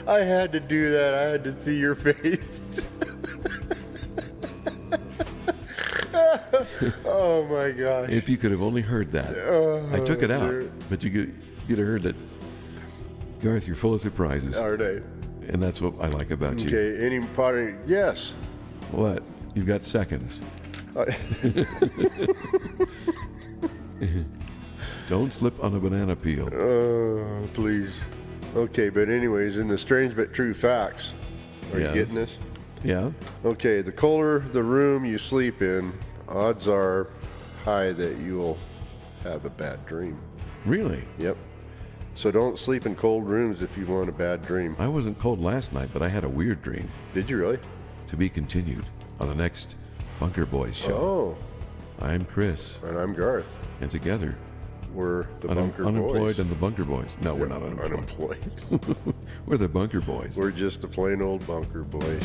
I had to do that. I had to see your face. Oh my gosh. If you could have only heard that. I took it out, but you'd have heard that. Garth, you're full of surprises. All right. And that's what I like about you. Okay, any pottery? Yes. What? You've got seconds. Don't slip on a banana peel. Oh, please. Okay, but anyways, in the strange but true facts. Are Yes. you getting this? Yeah? Okay, the colder the room you sleep in, odds are high that you'll have a bad dream. Really? Yep. So don't sleep in cold rooms if you want a bad dream. I wasn't cold last night, but I had a weird dream. Did you really? To be continued on the next Bunker Boys show. Oh, I'm Chris, and I'm Garth. and together, We're the Bunker unemployed Boys. and the Bunker Boys. No, we're not unemployed. Unemployed. We're the Bunker Boys. We're just the plain old Bunker Boys.